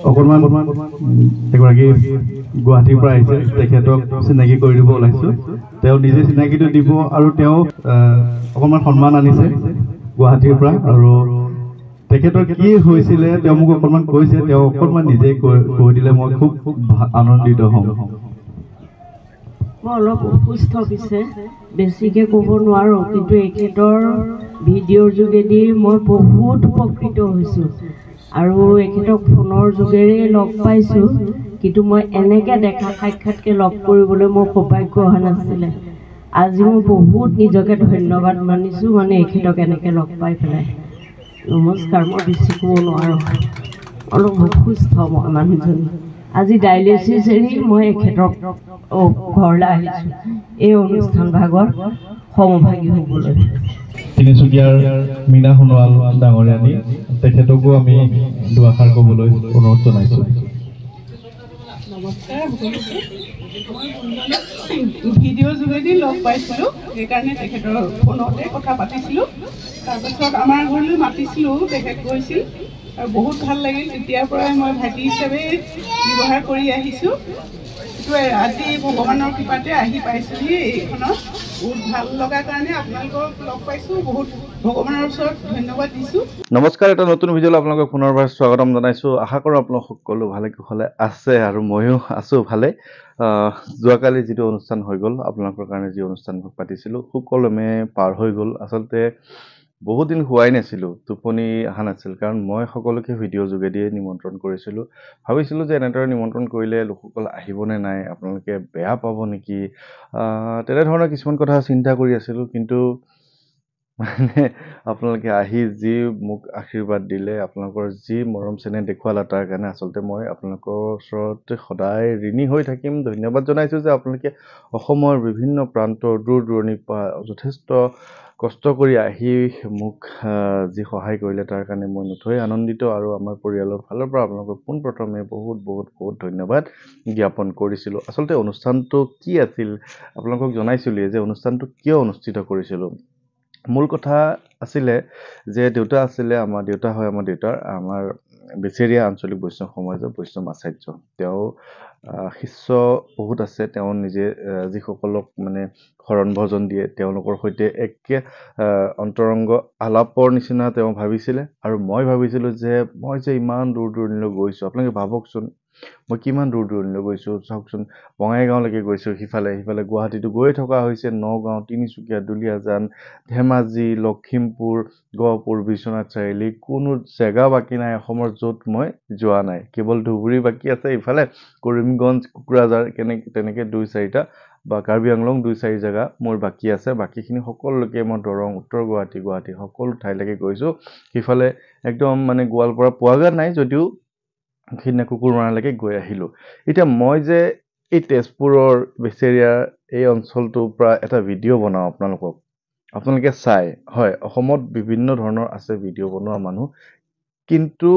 অকণমান এগৰাকী গুৱাহাটীৰ পৰা আহিছে, তেখেতক চিনাকি কৰি দিব ওলাইছোঁ। তেওঁ নিজে চিনাকিটো দিব আৰু তেওঁ অকণমান সন্মান আনিছে গুৱাহাটীৰ পৰা। আৰু তেখেতৰ কি হৈছিলে তেওঁ মোক অকণমান কৈছে, তেওঁ অকণমান নিজে কৈ দিলে মই খুব আনন্দিত হ'ম। মই অলপ অসুস্থ পিছে বেছিকৈ ক'ব নোৱাৰোঁ, কিন্তু এখেতৰ ভিডিঅ'ৰ যোগেদি মই বহুত উপকৃত হৈছোঁ আৰু এখেতক ফোনৰ যোগেৰে লগ পাইছোঁ, কিন্তু মই এনেকৈ দেখা সাক্ষাৎকৈ লগ কৰিবলৈ মোৰ সৌভাগ্য হোৱা নাছিলে। আজি মই বহুত নিজকে ধন্যবাদ মানিছোঁ, মানে এখেতক এনেকৈ লগ পাই পেলাই। নমস্কাৰ। মই বেছি ক'ব নোৱাৰোঁ, অলপ অসুস্থ মই মানুহজনী। আজি ডায়েলিচিছ এৰি মই এখেতক ঘৰলৈ আহিছোঁ এই অনুষ্ঠান ভাগত সমভাগী হ'বলৈ। তিনিচুকীয়াৰ মীনা সোণোৱাল ডাঙৰীয়ানী, তেখেতকো আমি দুআষাৰ ক'বলৈ অনুৰোধ জনাইছোঁ। নমস্কাৰ সকলোকে। ভিডিঅ' যোগেদি লগ পাইছিলোঁ, সেইকাৰণে তেখেতৰ ফোনতে কথা পাতিছিলোঁ। তাৰপাছত আমাৰ ঘৰলৈ মাতিছিলোঁ, তেখেত গৈছিল আৰু বহুত ভাল লাগিল। তেতিয়াৰ পৰাই মই ভাইটি হিচাপে ব্যৱহাৰ কৰি আহিছোঁ। আজি ভগৱানৰ কৃপাতে আহি পাইছোঁহি এইখনত। বহুত ভাল লগাৰ কাৰণে আপোনালোকক লগ পাইছোঁ, বহুত ভগৱানৰ ওচৰত ধন্যবাদ দিছোঁ। নমস্কাৰ, এটা নতুন ভিডিঅ'লৈ আপোনালোকক পুনৰবাৰ স্বাগতম জনাইছোঁ। আশা কৰোঁ আপোনালোক সকলো ভালে কুশলে আছে আৰু ময়ো আছোঁ ভালে। যোৱাকালি যিটো অনুষ্ঠান হৈ গ'ল, আপোনালোকৰ কাৰণে যি অনুষ্ঠান পাতিছিলোঁ, সুকলমে পাৰ হৈ গ'ল। আচলতে বহুত দিন হোৱাই নাছিলোঁ, টোপনি অহা নাছিল, কাৰণ মই সকলোকে ভিডিঅ' যোগেদিয়ে নিমন্ত্ৰণ কৰিছিলোঁ। ভাবিছিলোঁ যে এনেদৰে নিমন্ত্ৰণ কৰিলে লোকসকল আহিবনে নাই, আপোনালোকে বেয়া পাব নেকি, তেনেধৰণৰ কিছুমান কথা চিন্তা কৰি আছিলোঁ। কিন্তু মানে আপোনালোকে আহি যি মোক আশীৰ্বাদ দিলে, আপোনালোকৰ যি মৰম চেনেহ দেখুৱালে, তাৰ কাৰণে আচলতে মই আপোনালোকৰ ওচৰত সদায় ঋণী হৈ থাকিম। ধন্যবাদ জনাইছোঁ যে আপোনালোকে অসমৰ বিভিন্ন প্ৰান্তৰ দূৰ দূৰণিৰ পৰা যথেষ্ট কষ্ট কৰি আহি মোক যি সহায় কৰিলে, তাৰ কাৰণে মই নথৈ আনন্দিত। আৰু আমাৰ পৰিয়ালৰ ফালৰ পৰা আপোনালোকক পোনপ্ৰথমে বহুত বহুত বহুত ধন্যবাদ জ্ঞাপন কৰিছিলোঁ। আচলতে অনুষ্ঠানটো কি আছিল আপোনালোকক জনাইছিলোঁৱে যে অনুষ্ঠানটো কিয় অনুষ্ঠিত কৰিছিলোঁ। মূল কথা আছিলে যে দেউতা আছিলে, আমাৰ দেউতা হয় আমাৰ বেচেৰীয়া আঞ্চলিক বৈষ্ণৱ সমাজৰ বৈষ্ণৱ আচাৰ্য। তেওঁ শিষ্য বহুত আছে। তেওঁ নিজে যিসকলক মানে শৰণ ভজন দিয়ে, তেওঁলোকৰ সৈতে একে অন্তৰংগ আলাপৰ নিচিনা তেওঁ ভাবিছিলে। আৰু মই ভাবিছিলোঁ যে মই যে ইমান দূৰ দূৰণিলৈ গৈছোঁ, আপোনালোকে ভাবকচোন মই কিমান দূৰ দূৰণিলৈ গৈছোঁ। চাওকচোন, বঙাইগাঁৱলৈকে গৈছোঁ, সিফালে গুৱাহাটীতো গৈ থকা হৈছে, নগাঁও, তিনিচুকীয়া, দুলীয়াজান, ধেমাজি, লখিমপুৰ, গহপুৰ, বিশ্বনাথ চাৰিআলি, কোনো জেগা বাকী নাই অসমৰ য'ত মই যোৱা নাই। কেৱল ধুবুৰী বাকী আছে, ইফালে কৰিমগঞ্জ, কোকৰাঝাৰ, তেনেকৈ 2-4টা বা কাৰ্বি আংলং 2-4 জেগা মোৰ বাকী আছে। বাকীখিনি সকলোকে মই দৰং, উত্তৰ গুৱাহাটী সকলো ঠাইলৈকে গৈছোঁ। সিফালে একদম মানে গোৱালপাৰা পোৱাগৈ নাই যদিও সিদিনা কুকুৰমাৰালৈকে গৈ আহিলোঁ। এতিয়া মই যে এই তেজপুৰৰ বেচেৰীয়াৰ এই অঞ্চলটোৰ পৰা এটা ভিডিঅ' বনাওঁ আপোনালোকে চাই, হয়, অসমত বিভিন্ন ধৰণৰ আছে ভিডিঅ' বনোৱা মানুহ, কিন্তু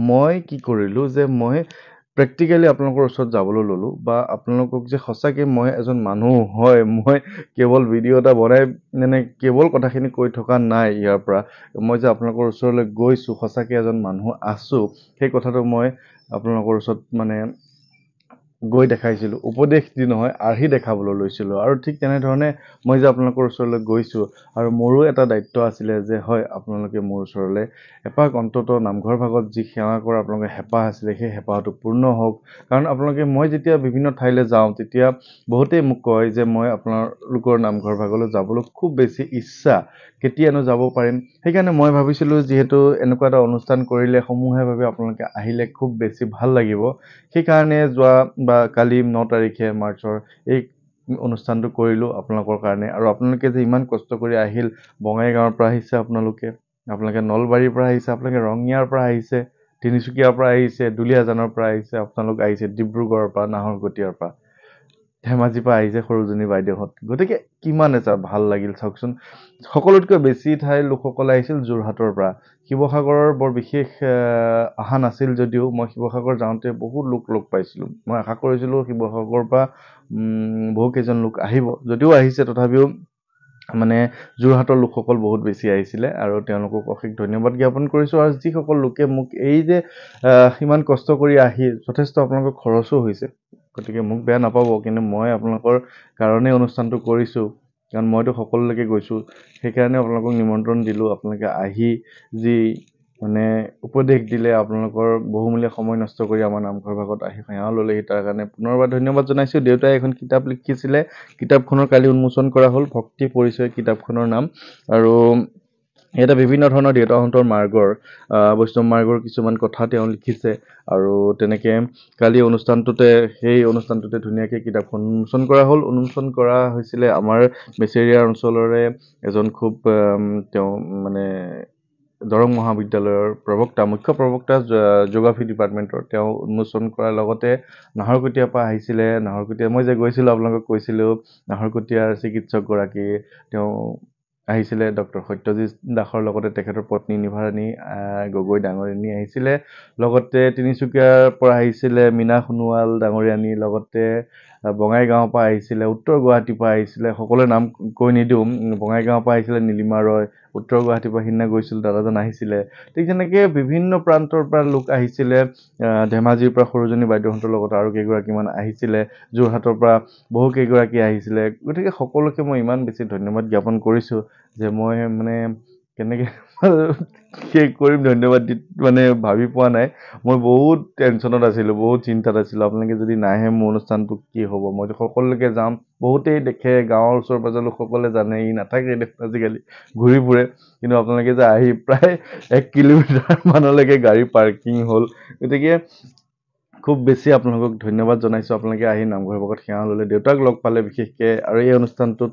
মই কি কৰিলোঁ যে মই প্ৰেক্টিকেলি আপোনালোকৰ ওচৰত যাবলৈ ল'লোঁ, বা আপোনালোকক যে সঁচাকৈ মই এজন মানুহ হয়, মই কেৱল ভিডিঅ' এটা বনাই মানে কেৱল কথাখিনি কৈ থকা নাই। ইয়াৰ পৰা মই যে আপোনালোকৰ ওচৰলৈ গৈছোঁ, সঁচাকৈ এজন মানুহ আছোঁ, সেই কথাটো মই আপোনালোকৰ ওচৰত মানে গৈ দেখাইছিলোঁ। উপদেশ দি নহয়, আৰ্হি দেখাবলৈ লৈছিলোঁ। আৰু ঠিক তেনেধৰণে মই যে আপোনালোকৰ ওচৰলৈ গৈছোঁ, আৰু মোৰো এটা দায়িত্ব আছিলে যে হয়, আপোনালোকে মোৰ ওচৰলৈ এপাক অন্ততঃ নামঘৰ ভাগত যি সেৱা কৰা আপোনালোকে হেঁপাহ আছিলে, সেই হেঁপাহটো পূৰ্ণ হওক। কাৰণ মই যেতিয়া বিভিন্ন ঠাইলৈ যাওঁ, তেতিয়া বহুতেই মোক কয় যে মই আপোনালোকৰ নামঘৰ ভাগলৈ যাবলৈ খুব বেছি ইচ্ছা, কেতিয়ানো যাব পাৰিম। সেইকাৰণে মই ভাবিছিলোঁ, যিহেতু এনেকুৱা এটা অনুষ্ঠান কৰিলে সমূহীয়াভাৱে আপোনালোকে আহিলে খুব বেছি ভাল লাগিব, সেইকাৰণে কালি 9 তাৰিখে মাৰ্চৰ এই অনুষ্ঠানটো কৰিলোঁ আপোনালোকৰ কাৰণে। আৰু আপোনালোকে যে ইমান কষ্ট কৰি আহিল, বঙাইগাঁৱৰ পৰা আহিছে, আপোনালোকে নলবাৰীৰ পৰা আহিছে, আপোনালোকে ৰঙিয়াৰ পৰা আহিছে, তিনিচুকীয়াৰ পৰা আহিছে, দুলীয়াজানৰ পৰা আহিছে, আপোনালোক আহিছে ডিব্ৰুগড়ৰ পৰা, নাহৰকটীয়াৰ পৰা, ধেমাজিৰ পৰা আহিছে সৰুজনী বাইদেউহঁত। গতিকে কিমান এটা ভাল লাগিল চাওকচোন। সকলোতকৈ বেছি ঠাইৰ লোকসকল আহিছিল যোৰহাটৰ পৰা। শিৱসাগৰৰ বৰ বিশেষ অহা নাছিল যদিও মই শিৱসাগৰ যাওঁতে বহুত লোক লগ পাইছিলোঁ। মই আশা কৰিছিলোঁ শিৱসাগৰৰ পৰা বহুকেইজন লোক আহিব, যদিও আহিছে, তথাপিও মানে যোৰহাটৰ লোকসকল বহুত বেছি আহিছিলে আৰু তেওঁলোকক অশেষ ধন্যবাদ জ্ঞাপন কৰিছোঁ। আৰু যিসকল লোকে মোক এই যে ইমান কষ্ট কৰি আহি যথেষ্ট আপোনালোকৰ খৰচো হৈছে, গতিকে মোক বেয়া নাপাব, কিন্তু মই আপোনালোকৰ কাৰণেই অনুষ্ঠানটো কৰিছোঁ, কাৰণ মইতো সকলোলৈকে গৈছোঁ, সেইকাৰণে আপোনালোকক নিমন্ত্ৰণ দিলোঁ। আপোনালোকে আহি যি মানে উপদেশ দিলে, আপোনালোকৰ বহুমূলীয়া সময় নষ্ট কৰি আমাৰ নামঘৰ ভাগত আহি সেৱা ল'লেহি, তাৰ কাৰণে পুনৰবাৰ ধন্যবাদ জনাইছোঁ। দেউতাই এখন কিতাপ লিখিছিলে, কিতাপখনৰ কালি উন্মোচন কৰা হ'ল, ভক্তি পৰিচয় কিতাপখনৰ নাম। আৰু ইয়াতে বিভিন্ন ধৰণৰ দেউতাহঁতৰ মাৰ্গৰ বৈষ্ণৱ মাৰ্গৰ কিছুমান কথা তেওঁ লিখিছে। আৰু তেনেকৈ কালি সেই অনুষ্ঠানটোতে ধুনীয়াকৈ কিতাপখন উন্মোচন কৰা হ'ল। উন্মোচন কৰা হৈছিলে আমাৰ বেচেৰিয়া অঞ্চলৰে এজন খুব তেওঁ মানে দৰং মহাবিদ্যালয়ৰ মুখ্য প্ৰবক্তা জিঅ'গ্ৰাফী ডিপাৰ্টমেণ্টৰ, তেওঁ উন্মোচন কৰাৰ লগতে নাহৰকটীয়াৰ পৰা আহিছিলে। মই যে গৈছিলোঁ আপোনালোকক কৈছিলোঁ, নাহৰকটীয়াৰ চিকিৎসকগৰাকী তেওঁ আহিছিলে, ডক্টৰ সত্যজিৎ দাসৰ লগতে তেখেতৰ পত্নী নিভাৰাণী গগৈ ডাঙৰীয়ানী আহিছিলে। লগতে তিনিচুকীয়াৰ পৰা আহিছিলে মীনা সোণোৱাল ডাঙৰীয়ানী, লগতে বঙাইগাঁৱৰ পৰা আহিছিলে, উত্তৰ গুৱাহাটীৰ পৰা আহিছিলে, সকলোৰে নাম কৈ নিদিওঁ। বঙাইগাঁৱৰ পৰা আহিছিলে নীলিমা ৰয়, উত্তৰ গুৱাহাটীৰ পৰা সিদিনা গৈছিলোঁ দাদাজন আহিছিলে। ঠিক তেনেকৈ বিভিন্ন প্ৰান্তৰ পৰা লোক আহিছিলে। ধেমাজিৰ পৰা সৰুজনী বাইদেউহঁতৰ লগত আৰু কেইগৰাকীমান আহিছিলে, যোৰহাটৰ পৰা বহু কেইগৰাকী আহিছিলে। গতিকে সকলোকে মই ইমান বেছি ধন্যবাদ জ্ঞাপন কৰিছোঁ যে মই মানে কেনেকৈ শেষ কৰিম ধন্যবাদ দি মানে ভাবি পোৱা নাই। মই বহুত টেনশ্যনত আছিলোঁ, বহুত চিন্তাত আছিলোঁ। আপোনালোকে যদি নাহে মোৰ অনুষ্ঠানটো কি হ'ব? মইতো সকলোলৈকে যাম, বহুতেই দেখে, গাঁৱৰ ওচৰ পাজৰ লোকসকলে জানে ই নাথাকে দেখোন আজিকালি, ঘূৰি ফুৰে। কিন্তু আপোনালোকে যে আহি প্ৰায় 1 কিলোমিটাৰ মানলৈকে গাড়ী পাৰ্কিং হ'ল। গতিকে খুব বেছি আপোনালোকক ধন্যবাদ জনাইছোঁ। আপোনালোকে আহি নামঘৰ ভাগত সেৱা ল'লে, দেউতাক লগ পালে বিশেষকৈ। আৰু এই অনুষ্ঠানটোত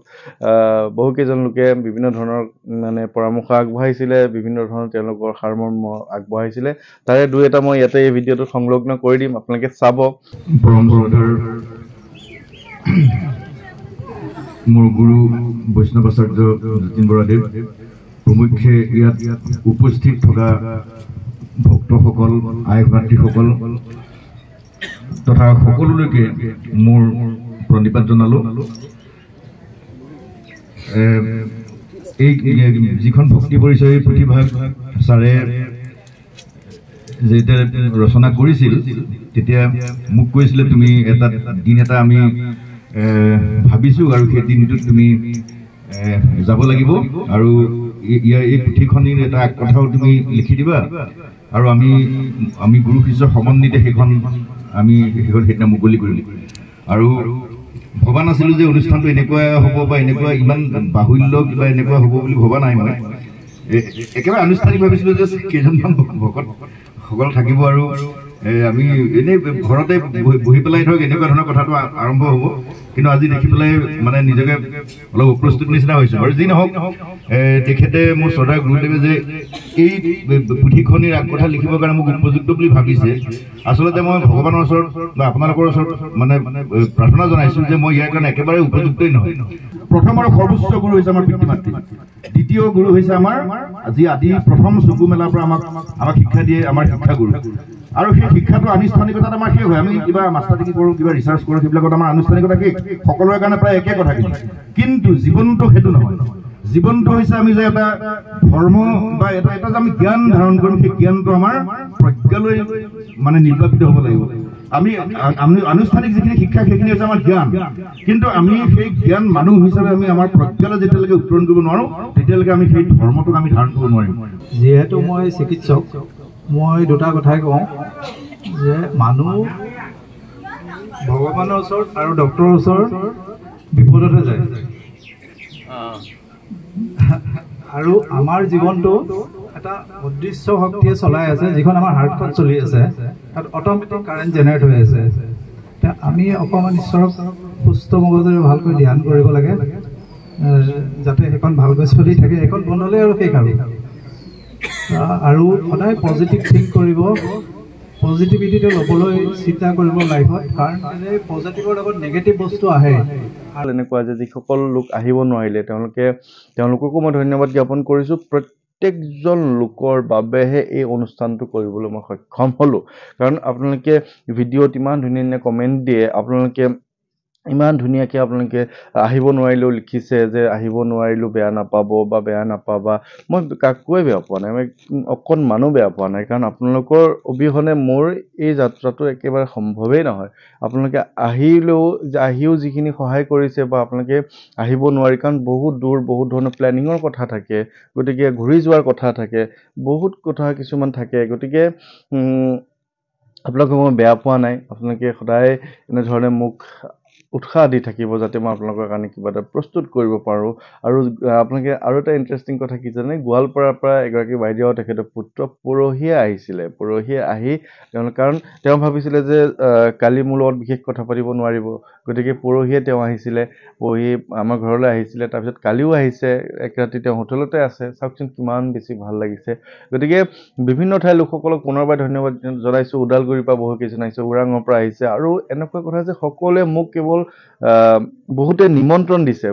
বহুকেইজন লোকে বিভিন্ন ধৰণৰ মানে পৰামৰ্শ আগবঢ়াইছিলে, বিভিন্ন ধৰণৰ তেওঁলোকৰ সাৰমৰ্ম আগবঢ়াইছিলে। তাৰে দুই এটা মই ইয়াতে এই ভিডিঅ'টোত সংলগ্ন কৰি দিম, আপোনালোকে চাব। পৰম্পৰাধাৰ মোৰ গুৰু বৈষ্ণৱাচাৰ্য যতীন বৰাদেৱ প্ৰমুখ্যে ইয়াত উপস্থিত থকা ভক্তসকল, আই ভাতৃসকল তথা সকলোলৈকে মোৰ প্ৰণিপাত জনালোঁ। এই যিখন ভক্তি পৰিচয় পুথিভাগ ছাৰে যেতিয়া ৰচনা কৰিছিল, তেতিয়া মোক কৈছিলে তুমি এটা দিন এটা আমি ভাবিছোঁ আৰু সেই দিনটোত তুমি যাব লাগিব আৰু ইয়াৰ এই পুথিখনিৰ এটা কথাও তুমি লিখি দিবা, আৰু আমি গুৰু শিষ্যৰ সমন্বিতে সেইখন সেইদিনা মুকলি কৰিলোঁ। আৰু ভবা নাছিলোঁ যে অনুষ্ঠানটো এনেকুৱা হ'ব বা এনেকুৱা ইমান বাহুল্য কিবা এনেকুৱা হ'ব বুলি ভবা নাই। মই একেবাৰে আনুষ্ঠানিক ভাবিছিলোঁ যে কেইজনমান ভকতসকল থাকিব আৰু আমি এনেই ঘৰতে বহি পেলাই ধৰক এনেকুৱা ধৰণৰ কথাটো আৰম্ভ হ'ব। কিন্তু আজি দেখি পেলাই মানে নিজকে অলপ অপ্ৰস্তুত নিচিনা হৈছোঁ। আৰু যি নহওক, তেখেতে মোৰ শ্ৰদ্ধা গুৰুদেৱে যে এই পুথিখনিৰ কথা লিখিবৰ কাৰণে মোক উপযুক্ত বুলি ভাবিছে, আচলতে মই ভগৱানৰ ওচৰত বা আপোনালোকৰ ওচৰত মানে প্ৰাৰ্থনা জনাইছোঁ যে মই ইয়াৰ কাৰণে একেবাৰে উপযুক্তই নহয়। প্ৰথম আৰু সৰ্বোচ্চ গুৰু হৈছে আমাৰ পিতৃ মাতৃ, দ্বিতীয় গুৰু হৈছে আমাৰ যি আদি প্ৰথম চকু মেলাৰ পৰা আমাক শিক্ষা দিয়ে আমাৰ শিক্ষাগুৰু। আৰু সেই শিক্ষাটো আনুষ্ঠানিকতাত আমাৰ শেষ হয়। আমি কিবা মাষ্টাৰ ডিগ্ৰী কৰোঁ, কিবা ৰিচাৰ্চ কৰোঁ, সেইবিলাকত আমাৰ আনুষ্ঠানিকতা শেষ, সকলোৰে কাৰণে প্ৰায় একে কথা। কিন্তু জীৱনটো সেইটো নহয়। জীৱনটো হৈছে আমি যে এটা ধৰ্ম বা এটা যে আমি জ্ঞান ধাৰণ কৰিম, সেই জ্ঞানটো আমাৰ প্ৰজ্ঞালৈ মানে নিৰ্বাপিত হ'ব লাগিব। আমি আনুষ্ঠানিক যিখিনি শিক্ষা সেইখিনি হৈছে আমাৰ জ্ঞান, কিন্তু আমি সেই জ্ঞান মানুহ হিচাপে আমি আমাৰ প্ৰজ্ঞালৈ যেতিয়ালৈকে উত্তৰণ কৰিব নোৱাৰোঁ, তেতিয়ালৈকে আমি সেই ধৰ্মটোক আমি ধাৰণ কৰিব নোৱাৰিম। যিহেতু মই চিকিৎসক, মই দুটা কথাই কওঁ যে মানুহ ভগৱানৰ ওচৰত আৰু ডক্টৰৰ ওচৰত বিপদতে যায়, আৰু আমাৰ জীৱনটো এটা অদৃশ্য শক্তিয়ে চলাই আছে, যিখন আমাৰ হাৰ্টখন চলি আছে, তাত অট'মেটিক কাৰেণ্ট জেনেৰেট হৈ আছে। আমি অকণমান ঈশ্বৰক সুস্থ মগজুৰে ভালকৈ ধ্যান কৰিব লাগে, যাতে সেইখন ভালকৈ চলি থাকে। সেইখন বন্ধ হ'লে আৰু শেষ আৰু সদায় পজিটিভ থিংক কৰিব, পজিটিভিটিটো ল'বলৈ চিন্তা কৰিব লাইফত, কাৰণ পজিটিভৰ লগত নেগেটিভ বস্তু আহে। এনেকুৱা যে যিসকল লোক আহিব নোৱাৰিলে তেওঁলোককো মই ধন্যবাদ জ্ঞাপন কৰিছোঁ। প্ৰত্যেকজন লোকৰ বাবেহে এই অনুষ্ঠানটো কৰিবলৈ মই সক্ষম হ'লোঁ, কাৰণ আপোনালোকে ভিডিঅ'ত ইমান ধুনীয়া ধুনীয়া কমেণ্ট দিয়ে, আপোনালোকে ইমান ধুনীয়াকৈ আপোনালোকে আহিব নোৱাৰিলেও লিখিছে যে আহিব নোৱাৰিলেও বেয়া নাপাব বা বেয়া নাপাবা। মই কাকোৱে বেয়া পোৱা নাই, মই অকণমানো বেয়া পোৱা নাই, কাৰণ আপোনালোকৰ অবিহনে মোৰ এই যাত্ৰাটো একেবাৰে সম্ভৱেই নহয়। আপোনালোকে আহিও যিখিনি সহায় কৰিছে বা আপোনালোকে আহিব নোৱাৰি, কাৰণ বহুত দূৰ, বহুত ধৰণৰ প্লেনিঙৰ কথা থাকে, গতিকে ঘূৰি যোৱাৰ কথা থাকে, বহুত কথা কিছুমান থাকে। গতিকে আপোনালোকক মই বেয়া পোৱা নাই। আপোনালোকে সদায় এনেধৰণে মোক উৎসাহ দি থাকিব যাতে মই আপোনালোকৰ কাৰণে কিবা এটা প্ৰস্তুত কৰিব পাৰোঁ। আৰু আপোনালোকে আৰু এটা ইণ্টাৰেষ্টিং কথা কি জানে, গোৱালপাৰাৰ পৰা এগৰাকী বাইদেউ তেখেতৰ পুত্ৰ পৰহিয়ে আহিছিলে। পৰহিয়ে আহি কাৰণ তেওঁ ভাবিছিলে যে কালি মোৰ লগত বিশেষ কথা পাতিব নোৱাৰিব, গতিকে পৰহিয়ে তেওঁ আহিছিলে, পৰহি আমাৰ ঘৰলৈ আহিছিলে, তাৰপিছত কালিও আহিছে, এক ৰাতি তেওঁ হোটেলতে আছে। চাওকচোন কিমান বেছি ভাল লাগিছে। গতিকে বিভিন্ন ঠাইৰ লোকসকলক পুনৰবাৰ ধন্যবাদ জনাইছোঁ। ওদালগুৰিৰ পৰা বহু কেইজন আহিছে, ওৰাঙৰ পৰা আহিছে, আৰু এনেকুৱা কথা যে সকলোৱে মোক কেৱল বহুতে নিমন্ত্ৰণ দিছে।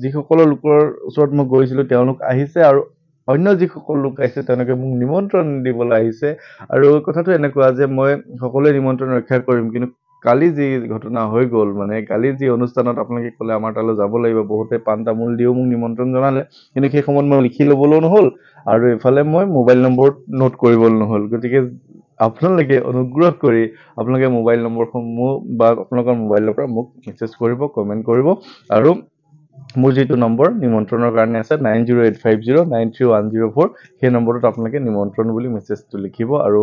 যিসকলৰ লোকৰ ওচৰত মই গৈছিলোঁ তেওঁলোক আহিছে, আৰু অন্য যিসকল লোক আহিছে তেওঁলোকে মোক নিমন্ত্ৰণ দিবলৈ আহিছে। আৰু কথাটো এনেকুৱা যে মই সকলোৱে নিমন্ত্ৰণ ৰক্ষা কৰিম, কিন্তু কালি যি ঘটনা হৈ গ'ল, মানে কালি যি অনুষ্ঠানত আপোনালোকে ক'লে আমাৰ তালৈ যাব লাগিব, বহুতে পাণ তামোল দিও মোক নিমন্ত্ৰণ জনালে, কিন্তু সেই সময়ত মই লিখি ল'বলৈও নহ'ল, আৰু এইফালে মই মোবাইল নম্বৰ নোট কৰিবলৈ নহ'ল। গতিকে আপোনালোকে অনুগ্ৰহ কৰি আপোনালোকে মোবাইল নম্বৰসমূহ বা আপোনালোকৰ মোবাইলৰ পৰা মোক মেছেজ কৰিব, কমেণ্ট কৰিব, আৰু মোৰ যিটো নম্বৰ নিমন্ত্ৰণৰ কাৰণে আছে 9085093104, সেই নম্বৰটোত আপোনালোকে নিমন্ত্ৰণ বুলি মেছেজটো লিখিব। আৰু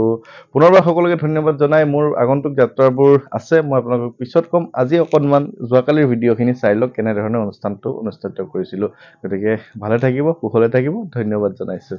পুনৰবাৰ সকলোকে ধন্যবাদ জনাই মোৰ আগন্তুক যাত্ৰাবোৰ আছে, মই আপোনালোকক পিছত ক'ম। আজি অকণমান যোৱাকালিৰ ভিডিঅ'খিনি চাই লওক, কেনেধৰণে অনুষ্ঠানটো অনুষ্ঠিত কৰিছিলোঁ। গতিকে ভালে থাকিব, কুশলে থাকিব, ধন্যবাদ জনাইছোঁ।